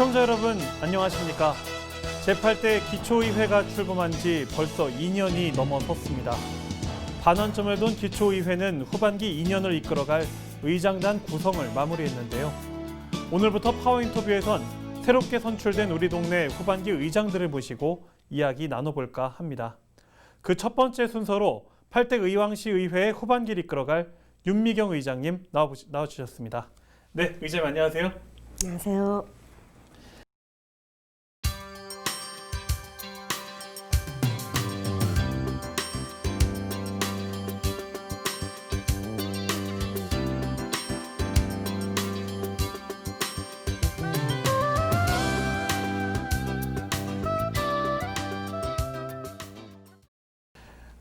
시청자 여러분 안녕하십니까? 제8대 기초의회가 출범한 지 벌써 2년이 넘어섰습니다. 반환점을 둔 기초의회는 후반기 2년을 이끌어갈 의장단 구성을 마무리했는데요. 오늘부터 파워인터뷰에선 새롭게 선출된 우리 동네 후반기 의장들을 모시고 이야기 나눠볼까 합니다. 그 첫 번째 순서로 8대 의왕시 의회의 후반기를 이끌어갈 윤미경 의장님 나와주셨습니다. 네, 의장님 안녕하세요. 안녕하세요.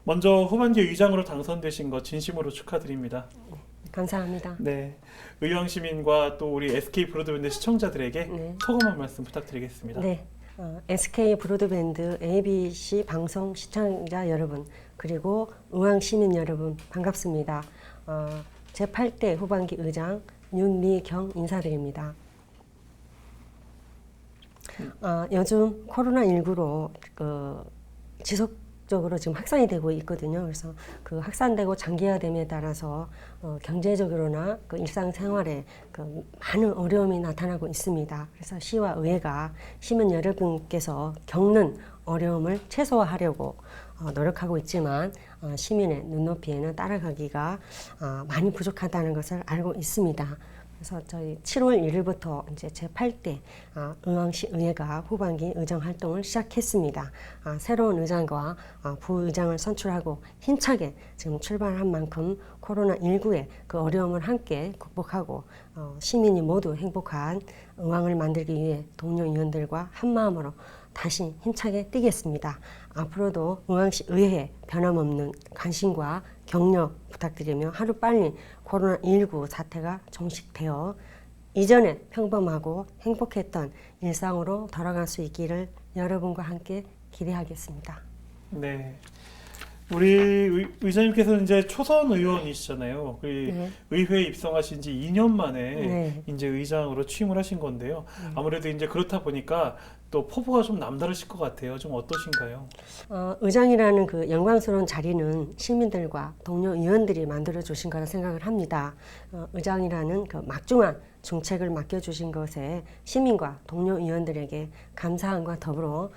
먼저 후반기 의장으로 당선되신 것 진심으로 축하드립니다. 감사합니다. 네, 의왕 시민과 또 우리 SK 브로드밴드 시청자들에게 소감 한 말씀 부탁드리겠습니다. 네, SK 브로드밴드 ABC 방송 시청자 여러분 그리고 의왕 시민 여러분 반갑습니다. 제8대 후반기 의장 윤미경 인사드립니다. 요즘 코로나19로 지속적으로 지금 확산이 되고 있거든요. 그래서 그 확산되고 장기화됨에 따라서 경제적으로나 그 일상생활에 그 많은 어려움이 나타나고 있습니다. 그래서 시와 의회가 시민 여러분께서 겪는 어려움을 최소화하려고 노력하고 있지만 시민의 눈높이에는 따라가기가 많이 부족하다는 것을 알고 있습니다. 그래서 저희 7월 1일부터 이제 제8대 의왕시 의회가 후반기 의정 활동을 시작했습니다. 새로운 의장과 부의장을 선출하고 힘차게 지금 출발한 만큼 코로나19의 그 어려움을 함께 극복하고 시민이 모두 행복한 의왕을 만들기 위해 동료 의원들과 한마음으로 다시 힘차게 뛰겠습니다. 앞으로도 의왕시 의회에 변함없는 관심과 격려 부탁드리며 하루빨리 코로나19 사태가 종식되어 이전에 평범하고 행복했던 일상으로 돌아갈 수 있기를 여러분과 함께 기대하겠습니다. 네, 우리 의장님께서는 이제 초선 의원이시잖아요. 네. 의회에 입성하신 지 2년 만에 네. 이제 의장으로 취임을 하신 건데요. 아무래도 이제 그렇다 보니까 또 포부가 좀 남다르실 것 같아요. 좀 어떠신가요? 의장이라는 그 영광스러운 자리는 시민들과 동료 의원들이 만들어 주신 거라 생각을 합니다. 의장이라는 그 막중한 중책을 맡겨주신 것에 시민과 동료 의원들에게 감사함과 더불어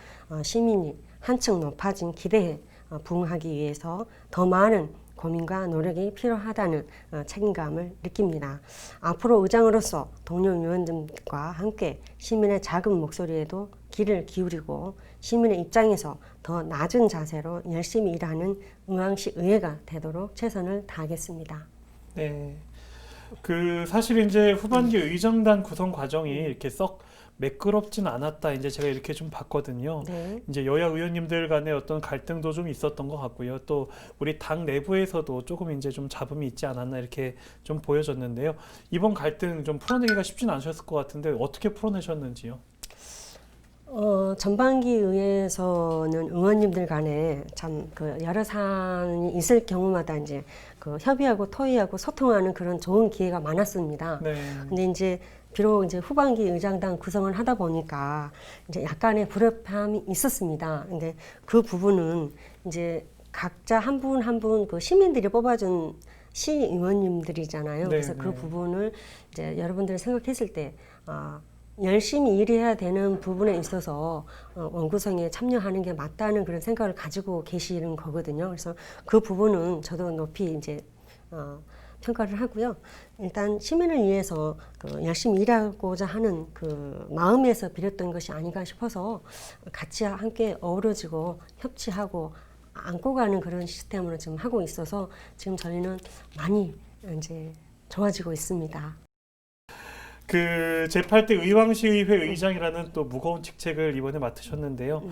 시민이 한층 높아진 기대에 부응하기 위해서 더 많은 고민과 노력이 필요하다는 책임감을 느낍니다. 앞으로 의장으로서 동료 의원들과 함께 시민의 작은 목소리에도 귀를 기울이고 시민의 입장에서 더 낮은 자세로 열심히 일하는 의왕시 의회가 되도록 최선을 다하겠습니다. 네, 그 사실 이제 후반기 의정단 구성 과정이 이렇게 썩 매끄럽진 않았다. 이제 제가 이렇게 좀 봤거든요. 네. 이제 여야 의원님들 간의 어떤 갈등도 좀 있었던 것 같고요. 또 우리 당 내부에서도 조금 이제 좀 잡음이 있지 않았나 이렇게 좀 보여졌는데요. 이번 갈등 좀 풀어내기가 쉽진 않으셨을 것 같은데 어떻게 풀어내셨는지요? 전반기 의회에서는 의원님들 간에 참 그 여러 사안이 있을 경우마다 이제 그 협의하고 토의하고 소통하는 그런 좋은 기회가 많았습니다. 네. 근데 이제 비록 이제 후반기 의장단 구성을 하다 보니까 이제 약간의 불협화음이 있었습니다. 근데 그 부분은 이제 각자 한 분 한 분 그 시민들이 뽑아준 시의원님들이잖아요. 그래서 그 부분을 이제 여러분들이 생각했을 때 열심히 일해야 되는 부분에 있어서 원구성에 참여하는 게 맞다는 그런 생각을 가지고 계시는 거거든요. 그래서 그 부분은 저도 높이 이제 평가를 하고요. 일단 시민을 위해서 그 열심히 일하고자 하는 그 마음에서 비롯된 것이 아닌가 싶어서 같이 함께 어우러지고 협치하고 안고 가는 그런 시스템으로 지금 하고 있어서 지금 저희는 많이 이제 좋아지고 있습니다. 그 제8대 의왕시의회 의장이라는 또 무거운 직책을 이번에 맡으셨는데요.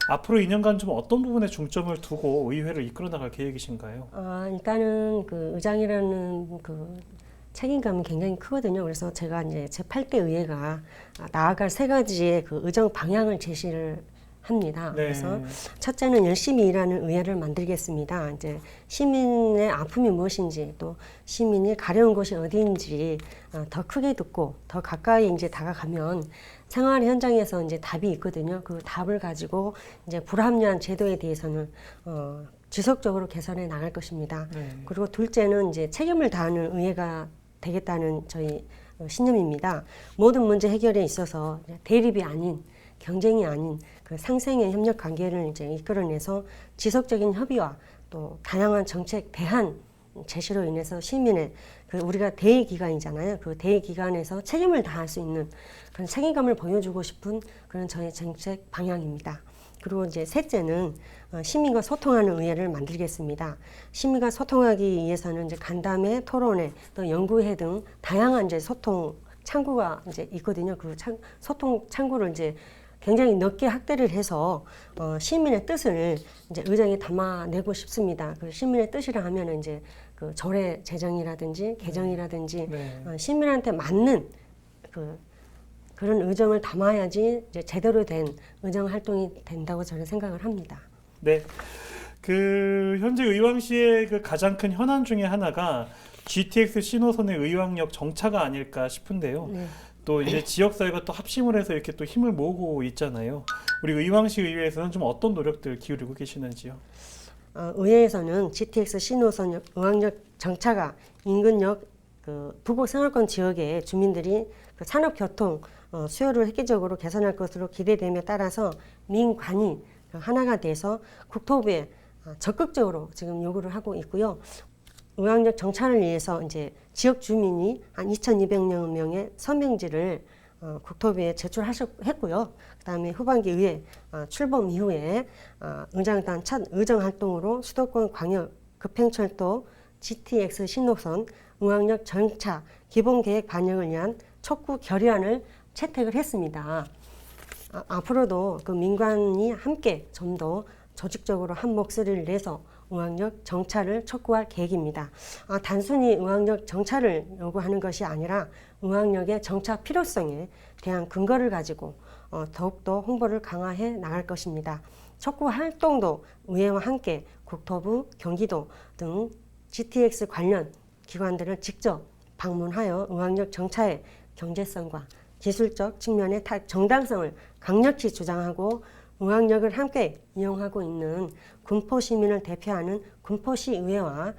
앞으로 2년간 좀 어떤 부분에 중점을 두고 의회를 이끌어 나갈 계획이신가요? 일단은 그 의장이라는 그 책임감이 굉장히 크거든요. 그래서 제가 이제 제8대 의회가 나아갈 세 가지의 그 의정 방향을 제시를 합니다. 네. 그래서 첫째는 열심히 일하는 의회를 만들겠습니다. 이제 시민의 아픔이 무엇인지 또 시민이 가려운 곳이 어디인지 더 크게 듣고 더 가까이 이제 다가가면 생활 현장에서 이제 답이 있거든요. 그 답을 가지고 이제 불합리한 제도에 대해서는 지속적으로 개선해 나갈 것입니다. 네. 그리고 둘째는 이제 책임을 다하는 의회가 되겠다는 저희 신념입니다. 모든 문제 해결에 있어서 대립이 아닌 경쟁이 아닌 그 상생의 협력 관계를 이제 이끌어내서 지속적인 협의와 또 다양한 정책 대안 제시로 인해서 시민의 그 우리가 대의 기관이잖아요. 그 대의 기관에서 책임을 다할 수 있는 그런 책임감을 보여주고 싶은 그런 저희 정책 방향입니다. 그리고 이제 셋째는 시민과 소통하는 의회를 만들겠습니다. 시민과 소통하기 위해서는 이제 간담회, 토론회, 또 연구회 등 다양한 이제 소통 창구가 이제 있거든요. 그 소통 창구를 이제 굉장히 넓게 확대를 해서 시민의 뜻을 이제 의정에 담아내고 싶습니다. 그 시민의 뜻이라 하면은 이제 그 조례 제정이라든지 개정이라든지 시민한테 맞는 그런 의정을 담아야지 이제 제대로 된 의정 활동이 된다고 저는 생각을 합니다. 네. 그 현재 의왕시의 그 가장 큰 현안 중에 하나가 GTX 신호선의 의왕역 정차가 아닐까 싶은데요. 네. 또 이제 지역사회가 또 합심을 해서 이렇게 또 힘을 모으고 있잖아요. 우리 의왕시 의회에서는 좀 어떤 노력들 기울이고 계시는지요? 의회에서는 GTX 신호선 의왕역 정차가 인근역 그 부곡 생활권 지역의 주민들이 그 산업교통 수요를 획기적으로 개선할 것으로 기대됨에 따라서 민관이 하나가 돼서 국토부에 적극적으로 지금 요구를 하고 있고요. 의왕역 정차를 위해서 이제 지역 주민이 한 2,200여 명의 서명지를 국토부에 제출했고요. 그다음에 후반기 의회 출범 이후에 의장단 첫 의정 활동으로 수도권 광역 급행철도 GTX 신호선 의왕역 정차 기본 계획 반영을 위한 촉구 결의안을 채택을 했습니다. 앞으로도 그 민관이 함께 좀 더 조직적으로 한 목소리를 내서 의왕역 정차를 촉구할 계획입니다. 단순히 의왕역 정차를 요구하는 것이 아니라 의왕역의 정차 필요성에 대한 근거를 가지고 더욱더 홍보를 강화해 나갈 것입니다. 촉구 활동도 의회와 함께 국토부, 경기도 등 GTX 관련 기관들을 직접 방문하여 의왕역 정차의 경제성과 기술적 측면의 정당성을 강력히 주장하고 의왕역을 함께 이용하고 있는 군포 시민을 대표하는 군포시 의회와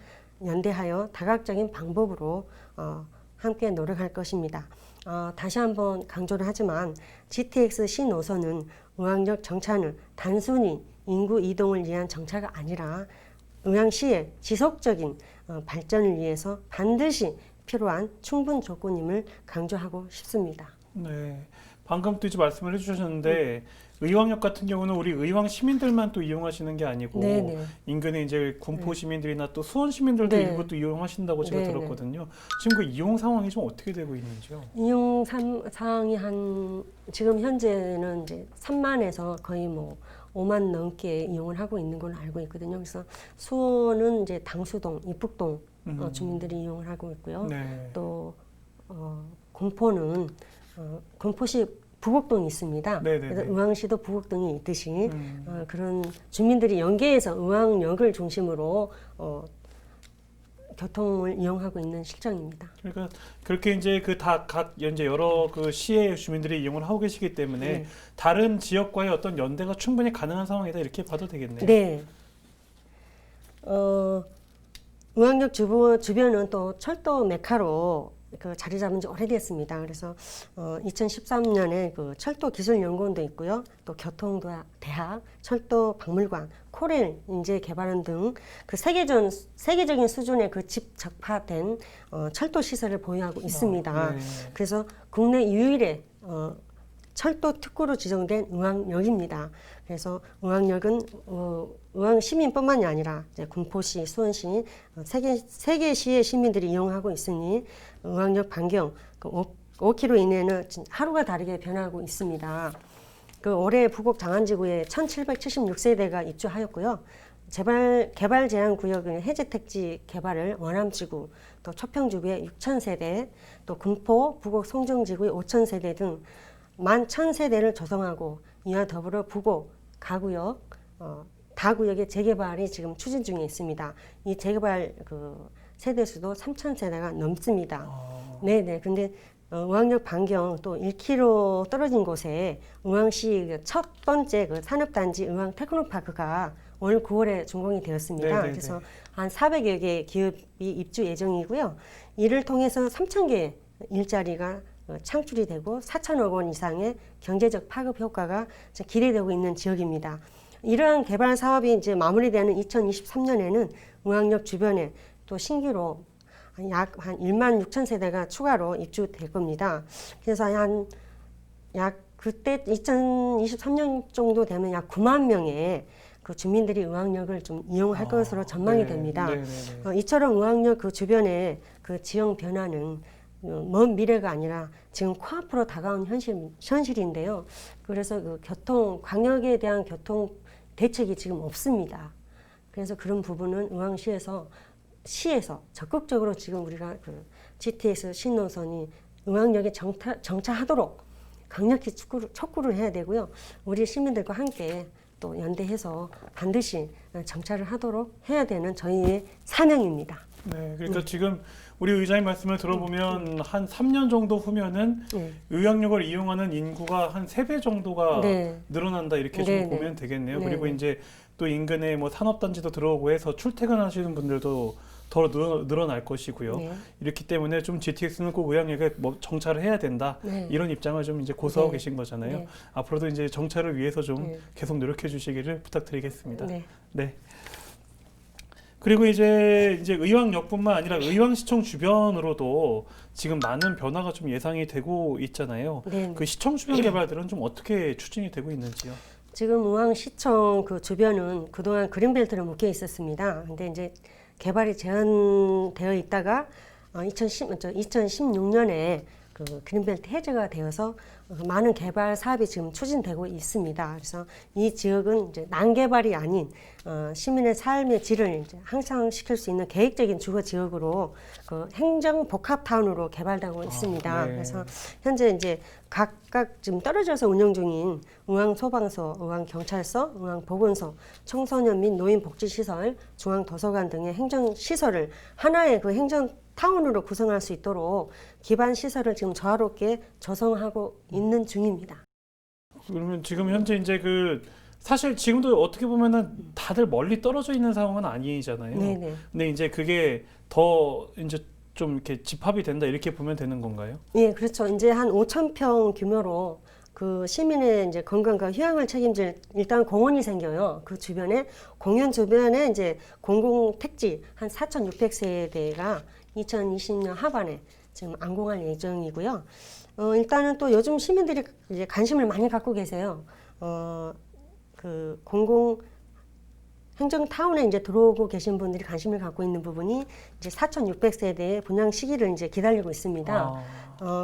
연대하여 다각적인 방법으로 함께 노력할 것입니다. 다시 한번 강조를 하지만 GTX 신노선은 의왕역 정차는 단순히 인구 이동을 위한 정차가 아니라 의왕시의 지속적인 발전을 위해서 반드시 필요한 충분 조건임을 강조하고 싶습니다. 네, 방금 또 이제 말씀을 해주셨는데 의왕역 같은 경우는 우리 의왕 시민들만 또 이용하시는 게 아니고 네네. 인근에 이제 군포 시민들이나 또 수원 시민들도 네. 일부 또 이용하신다고 제가 네네. 들었거든요. 지금 그 이용 상황이 좀 어떻게 되고 있는지요? 이용 사항이 지금 현재는 이제 3만에서 거의 뭐 5만 넘게 이용을 하고 있는 걸로 알고 있거든요. 그래서 수원은 이제 당수동, 이북동 주민들이 이용을 하고 있고요. 네. 또 군포는 군포시 부곡동이 있습니다. 네네네. 그래서 의왕시도 부곡동이 있듯이 그런 주민들이 연계해서 의왕역을 중심으로 교통을 이용하고 있는 실정입니다. 그러니까 그렇게 이제 그 다 각 현재 여러 그 시의 주민들이 이용을 하고 계시기 때문에 다른 지역과의 어떤 연대가 충분히 가능한 상황이다 이렇게 봐도 되겠네요. 네. 의왕역 주변은 또 철도 메카로 그 자리 잡은 지 오래됐습니다. 그래서 2013년에 그 철도 기술연구원도 있고요. 또 교통대학, 철도박물관, 코레일 인재 개발원 등 그 세계적인 수준의 그 집적화된 철도 시설을 보유하고 있습니다. 네. 그래서 국내 유일의 철도 특구로 지정된 의왕역입니다. 그래서 의왕역은 의왕 시민뿐만이 아니라 이제 군포시, 수원시 세 개 시의 시민들이 이용하고 있으니 의왕역 반경 5km 이내는 하루가 다르게 변하고 있습니다. 그 올해 부곡 장안지구에 1,776세대가 입주하였고요. 개발 제한 구역의 해제 택지 개발을 원암지구, 또 초평지구에 6,000세대, 또 군포, 부곡 송정지구에 5,000세대 등 11,000세대를 조성하고 이와 더불어 부곡, 가구역, 다구역의 재개발이 지금 추진 중에 있습니다. 이 재개발 그 세대수도 3,000세대가 넘습니다. 네네. 근데 의왕역 반경 또 1km 떨어진 곳에 의왕시 첫 번째 그 산업단지 의왕 테크노파크가 올 9월에 준공이 되었습니다. 네네네. 그래서 한 400여 개 기업이 입주 예정이고요. 이를 통해서 3,000개 일자리가 창출이 되고 4천억 원 이상의 경제적 파급 효과가 기대되고 있는 지역입니다. 이러한 개발 사업이 이제 마무리되는 2023년에는 의왕역 주변에 또 신규로 약 한 1만 6천 세대가 추가로 입주될 겁니다. 그래서 약 그때 2023년 정도 되면 약 9만 명의 그 주민들이 의왕역을 좀 이용할 것으로 전망이 네, 됩니다. 네, 네, 네. 이처럼 의왕역 그 주변에 그 지형 변화는 먼 미래가 아니라 지금 코앞으로 다가온 현실인데요. 그래서 그 광역에 대한 교통 대책이 지금 없습니다. 그래서 그런 부분은 의왕시에서 적극적으로 지금 우리가 그 GTX 신노선이 의왕역에 정차하도록 강력히 촉구를 해야 되고요. 우리 시민들과 함께 또 연대해서 반드시 정차를 하도록 해야 되는 저희의 사명입니다. 네, 그러니까 지금 우리 의장님 말씀을 들어보면 한 3년 정도 후면은 의왕역을 이용하는 인구가 한 3배 정도가 네. 늘어난다 이렇게 좀 네, 보면 되겠네요. 네. 그리고 이제 또 인근에 뭐 산업단지도 들어오고 해서 출퇴근하시는 분들도 더 늘어날 것이고요. 네. 이렇기 때문에 좀 GTX는 꼭 의왕역에 뭐 정차를 해야 된다 네. 이런 입장을 좀 이제 고수하고 네. 계신 거잖아요. 네. 앞으로도 이제 정차를 위해서 좀 네. 계속 노력해 주시기를 부탁드리겠습니다. 네. 네. 그리고 이제 의왕역뿐만 아니라 의왕시청 주변으로도 지금 많은 변화가 좀 예상이 되고 있잖아요. 네. 그 시청 주변 개발들은 좀 어떻게 추진이 되고 있는지요? 지금 의왕시청 그 주변은 그동안 그린벨트로 묶여 있었습니다. 근데 이제 개발이 제한되어 있다가 2016년에 그 그린벨트 해제가 되어서 많은 개발 사업이 지금 추진되고 있습니다. 그래서 이 지역은 이제 난개발이 아닌 시민의 삶의 질을 이제 향상시킬 수 있는 계획적인 주거 지역으로 그 행정 복합 타운으로 개발되고 있습니다. 네. 그래서 현재 이제 각각 지금 떨어져서 운영 중인 의왕소방서, 의왕경찰서, 의왕보건소, 청소년 및 노인복지시설, 중앙도서관 등의 행정시설을 하나의 그 행정 타운으로 구성할 수 있도록 기반 시설을 지금 조화롭게 조성하고 있는 중입니다. 그러면 지금 현재 이제 그 사실 지금도 어떻게 보면은 다들 멀리 떨어져 있는 상황은 아니잖아요. 네네. 근데 이제 그게 더 이제 좀 이렇게 집합이 된다 이렇게 보면 되는 건가요? 예, 그렇죠. 이제 한 5,000평 규모로 그 시민의 이제 건강과 휴양을 책임질 일단 공원이 생겨요. 그 주변에 공연 주변에 이제 공공 택지 한 4,600세대가 2020년 하반에 지금 완공할 예정이고요. 일단은 또 요즘 시민들이 이제 관심을 많이 갖고 계세요. 그 공공 행정 타운에 이제 들어오고 계신 분들이 관심을 갖고 있는 부분이 이제 4,600세대의 분양 시기를 이제 기다리고 있습니다.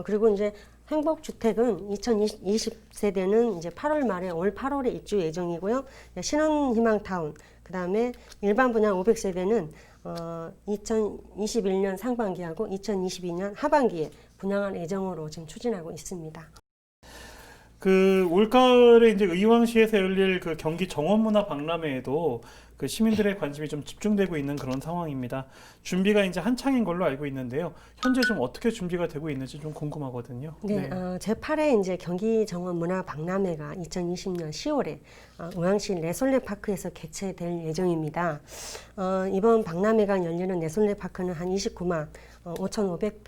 그리고 이제 행복주택은 2020세대는 이제 8월 말에 올 8월에 입주 예정이고요. 신혼희망타운, 그 다음에 일반 분양 500세대는 2021년 상반기하고 2022년 하반기에 분양할 예정으로 지금 추진하고 있습니다. 그 올가을에 이제 의왕시에서 열릴 그 경기 정원문화 박람회에도 그 시민들의 관심이 좀 집중되고 있는 그런 상황입니다. 준비가 이제 한창인 걸로 알고 있는데요. 현재 좀 어떻게 준비가 되고 있는지 좀 궁금하거든요. 네, 제8회 이제 경기 정원 문화 박람회가 2020년 10월에 의왕시 레솔레파크에서 개최될 예정입니다. 이번 박람회가 열리는 레솔레파크는 한 29만 5,500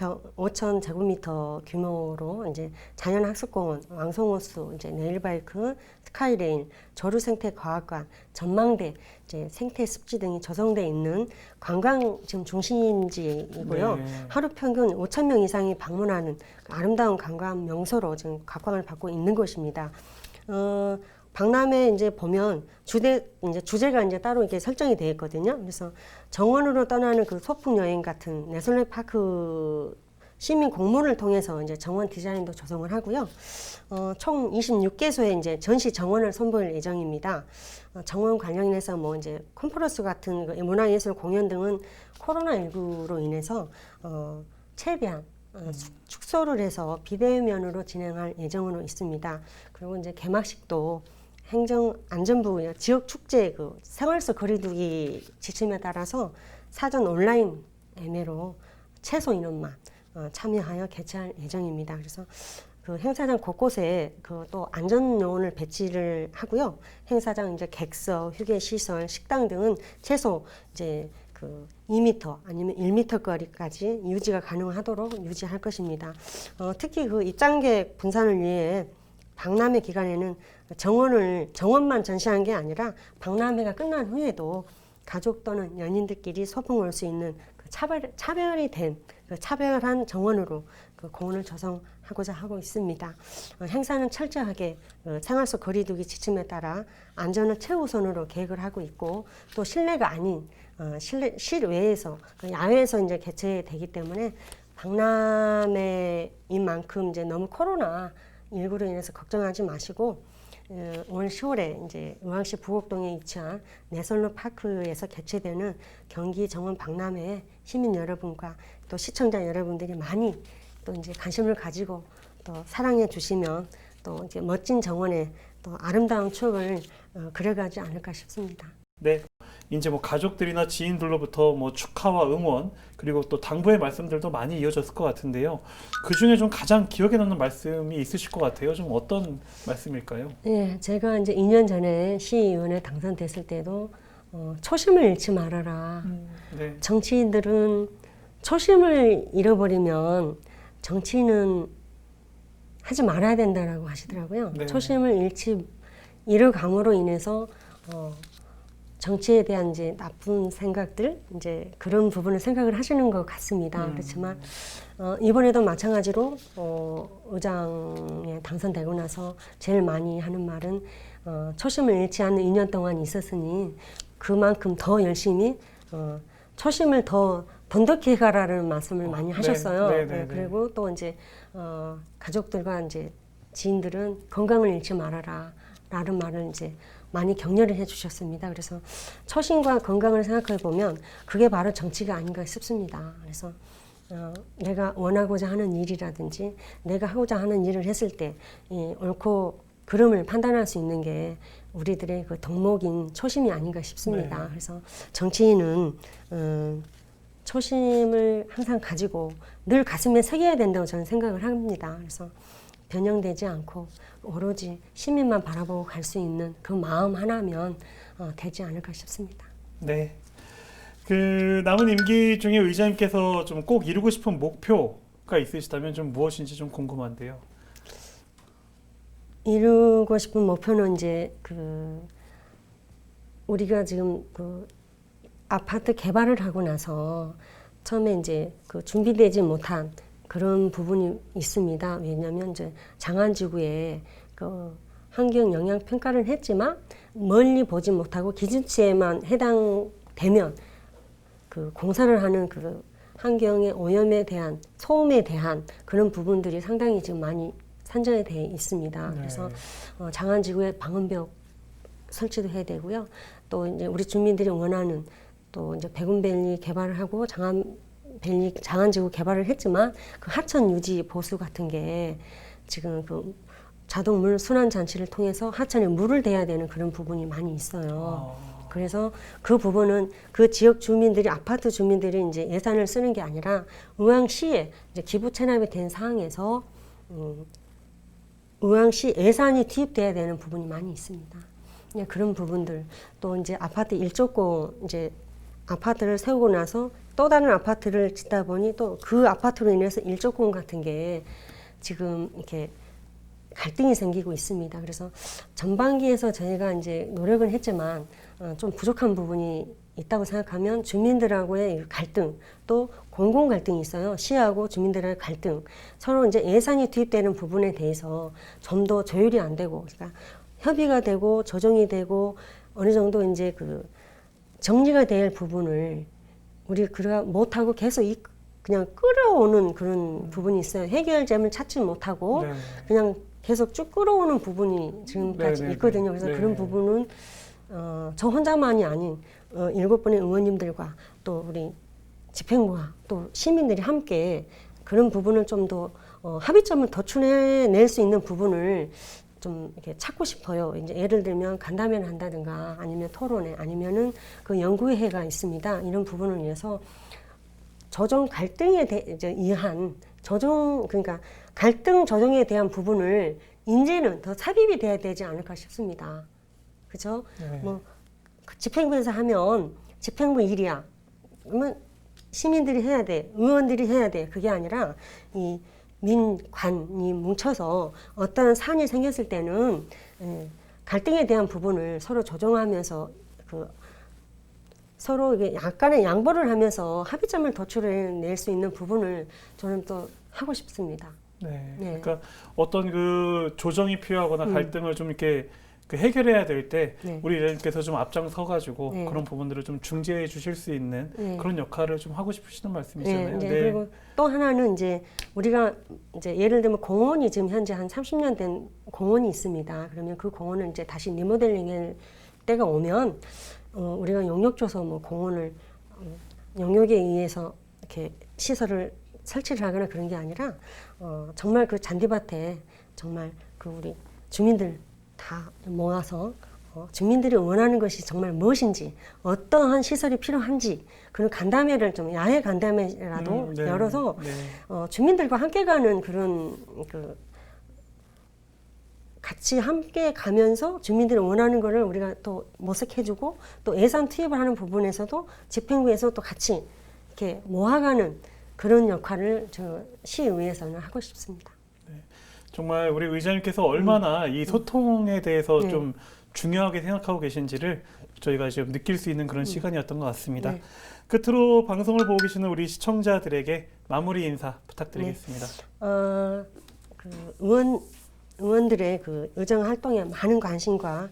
제곱미터 규모로 이제 자연학습공원, 왕성호수, 이제 네일바이크, 스카이레인, 조류생태과학관, 전망대, 이제 생태습지 등이 조성돼 있는 관광 지금 중심지이고요. 네. 하루 평균 5,000명 이상이 방문하는 아름다운 관광 명소로 지금 각광을 받고 있는 것입니다. 박람회 이제 보면 주제가 이제 따로 이렇게 설정이 되어 있거든요. 그래서 정원으로 떠나는 그 소풍 여행 같은 내솔레파크 시민 공모를 통해서 이제 정원 디자인도 조성을 하고요. 총 26개소의 이제 전시 정원을 선보일 예정입니다. 정원 관련해서 뭐 이제 콘퍼런스 같은 그 문화예술 공연 등은 코로나19로 인해서 최대한 축소를 해서 비대면으로 진행할 예정으로 있습니다. 그리고 이제 개막식도 행정안전부 지역 축제 그 생활 속 거리두기 지침에 따라서 사전 온라인 예매로 최소 인원만 참여하여 개최할 예정입니다. 그래서 그 행사장 곳곳에 그 또 안전 요원을 배치를 하고요. 행사장 이제 객석, 휴게 시설, 식당 등은 최소 이제 그 2m 아니면 1m 거리까지 유지가 가능하도록 유지할 것입니다. 특히 그 입장객 분산을 위해 박람회 기간에는 정원만 전시한 게 아니라 박람회가 끝난 후에도 가족 또는 연인들끼리 소풍 올 수 있는 그 차별이 된 그 차별한 정원으로 그 공원을 조성하고자 하고 있습니다. 행사는 철저하게 생활 속 거리두기 지침에 따라 안전을 최우선으로 계획을 하고 있고 또 실내가 아닌 실외에서 야외에서 이제 개최되기 때문에 박람회인 만큼 이제 너무 코로나19로 인해서 걱정하지 마시고 올 10월에 이제 의왕시 부곡동에 위치한 내선로 파크에서 개최되는 경기 정원 박람회에 시민 여러분과 또 시청자 여러분들이 많이 또 이제 관심을 가지고 또 사랑해 주시면 또 이제 멋진 정원에 또 아름다운 추억을 그려가지 않을까 싶습니다. 네. 이제 뭐 가족들이나 지인들로부터 뭐 축하와 응원 그리고 또 당부의 말씀들도 많이 이어졌을 것 같은데요. 그 중에 좀 가장 기억에 남는 말씀이 있으실 것 같아요. 좀 어떤 말씀일까요? 네, 제가 이제 2년 전에 시의원에 당선됐을 때도 초심을 잃지 말아라. 네. 정치인들은 초심을 잃어버리면 정치인은 하지 말아야 된다라고 하시더라고요. 네. 초심을 잃어감으로 인해서 정치에 대한 이제 나쁜 생각들, 이제 그런 부분을 생각을 하시는 것 같습니다. 그렇지만 이번에도 마찬가지로 의장에 당선되고 나서 제일 많이 하는 말은 초심을 잃지 않는 2년 동안 있었으니 그만큼 더 열심히 초심을 더 돈독히 가라는 말씀을 많이 하셨어요. 네, 그리고 또 이제 가족들과 이제 지인들은 건강을 잃지 말아라 라는 말을 이제 많이 격려를 해주셨습니다. 그래서 초심과 건강을 생각해 보면 그게 바로 정치가 아닌가 싶습니다. 그래서 내가 원하고자 하는 일이라든지 내가 하고자 하는 일을 했을 때 옳고 그름을 판단할 수 있는 게 우리들의 그 덕목인 초심이 아닌가 싶습니다. 네. 그래서 정치인은 초심을 항상 가지고 늘 가슴에 새겨야 된다고 저는 생각을 합니다. 그래서 변형되지 않고 오로지 시민만 바라보고 갈 수 있는 그 마음 하나면 되지 않을까 싶습니다. 네. 그 남은 임기 중에 의장님께서 좀 꼭 이루고 싶은 목표가 있으시다면 좀 무엇인지 좀 궁금한데요. 이루고 싶은 목표는 이제 그 우리가 지금 그 아파트 개발을 하고 나서 처음에 이제 그 준비되지 못한 그런 부분이 있습니다. 왜냐하면 이제 장안지구에 그 환경 영향 평가를 했지만 멀리 보지 못하고 기준치에만 해당되면 그 공사를 하는 그 환경의 오염에 대한 소음에 대한 그런 부분들이 상당히 지금 많이 산정이 되어 있습니다. 네. 그래서 장안지구에 방음벽 설치도 해야 되고요. 또 이제 우리 주민들이 원하는 또 이제 백운밸리 개발을 하고 장안지구 개발을 했지만 그 하천 유지 보수 같은 게 지금 그 자동 물 순환 장치를 통해서 하천에 물을 대야 되는 그런 부분이 많이 있어요. 그래서 그 부분은 그 지역 주민들이 아파트 주민들이 이제 예산을 쓰는 게 아니라 의왕시에 이제 기부 체납이 된 상황에서 의왕시 예산이 투입돼야 되는 부분이 많이 있습니다. 그런 부분들 또 이제 아파트 일조권 이제 아파트를 세우고 나서 또 다른 아파트를 짓다 보니 또 그 아파트로 인해서 일조권 같은 게 지금 이렇게 갈등이 생기고 있습니다. 그래서 전반기에서 저희가 이제 노력은 했지만 좀 부족한 부분이 있다고 생각하면 주민들하고의 갈등 또 공공 갈등이 있어요. 시하고 주민들의 갈등 서로 이제 예산이 투입되는 부분에 대해서 좀 더 조율이 안 되고 그러니까 협의가 되고 조정이 되고 어느 정도 이제 그 정리가 될 부분을 우리 그가 못하고 계속 그냥 끌어오는 그런 부분이 있어요. 해결점을 찾지 못하고 네. 그냥 계속 쭉 끌어오는 부분이 지금까지 있거든요. 그래서 그런 부분은 저 혼자만이 아닌 7분의 의원님들과 또 우리 집행부와 또 시민들이 함께 그런 부분을 좀 더 합의점을 더 추려낼 수 있는 부분을 좀 이렇게 찾고 싶어요. 이제 예를 들면 간담회를 한다든가 아니면 토론회 아니면은 그 연구회가 있습니다. 이런 부분을 위해서 조정 갈등에 의한 그러니까 갈등 조정에 대한 부분을 이제는 더 삽입이 돼야 되지 않을까 싶습니다. 그죠? 네. 뭐 집행부에서 하면 집행부 일이야. 그러면 시민들이 해야 돼, 의원들이 해야 돼. 그게 아니라 이 민관이 뭉쳐서 어떤 사안이 생겼을 때는 갈등에 대한 부분을 서로 조정하면서 서로 이게 약간의 양보를 하면서 합의점을 도출해낼 수 있는 부분을 저는 또 하고 싶습니다. 네. 네. 그러니까 어떤 그 조정이 필요하거나 갈등을 좀 이렇게 그 해결해야 될 때 네. 우리 의장님께서 좀 앞장서가지고 네. 그런 부분들을 좀 중재해 주실 수 있는 네. 그런 역할을 좀 하고 싶으시는 네, 말씀이잖아요. 이제 그리고 또 하나는 이제 우리가 이제 예를 들면 공원이 지금 현재 한 30년 된 공원이 있습니다. 그러면 그 공원을 이제 다시 리모델링할 때가 오면 우리가 용역 줘서 뭐 공원을 용역에 의해서 이렇게 시설을 설치를 하거나 그런 게 아니라 정말 그 잔디밭에 정말 그 우리 주민들 다 모아서 주민들이 원하는 것이 정말 무엇인지 어떠한 시설이 필요한지 그런 간담회를 좀 야외 간담회라도 네. 열어서 네. 주민들과 함께 가는 그런 같이 함께 가면서 주민들이 원하는 거를 우리가 또 모색해주고 또 예산 투입을 하는 부분에서도 집행부에서 또 같이 이렇게 모아가는 그런 역할을 저 시의회에서는 하고 싶습니다. 정말 우리 의장님께서 얼마나 이 소통에 대해서 네. 좀 중요하게 생각하고 계신지를 저희가 지금 느낄 수 있는 그런 시간이었던 것 같습니다. 네. 끝으로 방송을 보고 계시는 우리 시청자들에게 마무리 인사 부탁드리겠습니다. 의원들의 그 의정 활동에 많은 관심과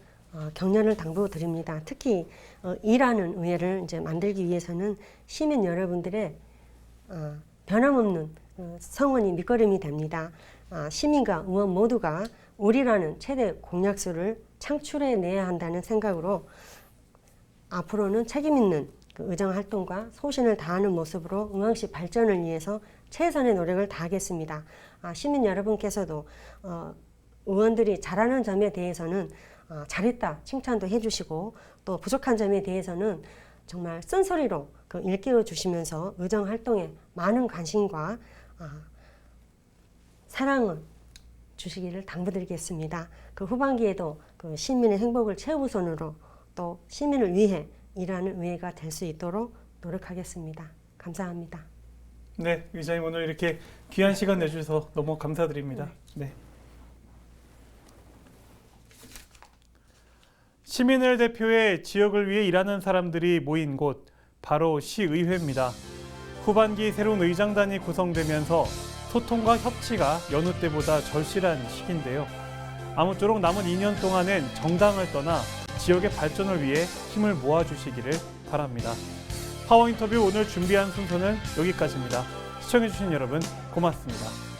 격려를 당부드립니다. 특히 일하는 의회를 이제 만들기 위해서는 시민 여러분들의 변함없는 성원이 밑거름이 됩니다. 시민과 의원 모두가 우리라는 최대 공약수를 창출해내야 한다는 생각으로 앞으로는 책임 있는 그 의정 활동과 소신을 다하는 모습으로 의왕시 발전을 위해서 최선의 노력을 다하겠습니다. 시민 여러분께서도 의원들이 잘하는 점에 대해서는 잘했다 칭찬도 해주시고 또 부족한 점에 대해서는 정말 쓴소리로 일깨워 주시면서 의정 활동에 많은 관심과 사랑을 주시기를 당부드리겠습니다. 그 후반기에도 그 시민의 행복을 최우선으로 또 시민을 위해 일하는 의회가 될 수 있도록 노력하겠습니다. 감사합니다. 네, 의장님 오늘 이렇게 귀한 시간 내주셔서 너무 감사드립니다. 네. 시민을 대표해 지역을 위해 일하는 사람들이 모인 곳 바로 시의회입니다. 후반기 새로운 의장단이 구성되면서 소통과 협치가 여느 때보다 절실한 시기인데요. 아무쪼록 남은 2년 동안은 정당을 떠나 지역의 발전을 위해 힘을 모아주시기를 바랍니다. 파워 인터뷰 오늘 준비한 순서는 여기까지입니다. 시청해주신 여러분 고맙습니다.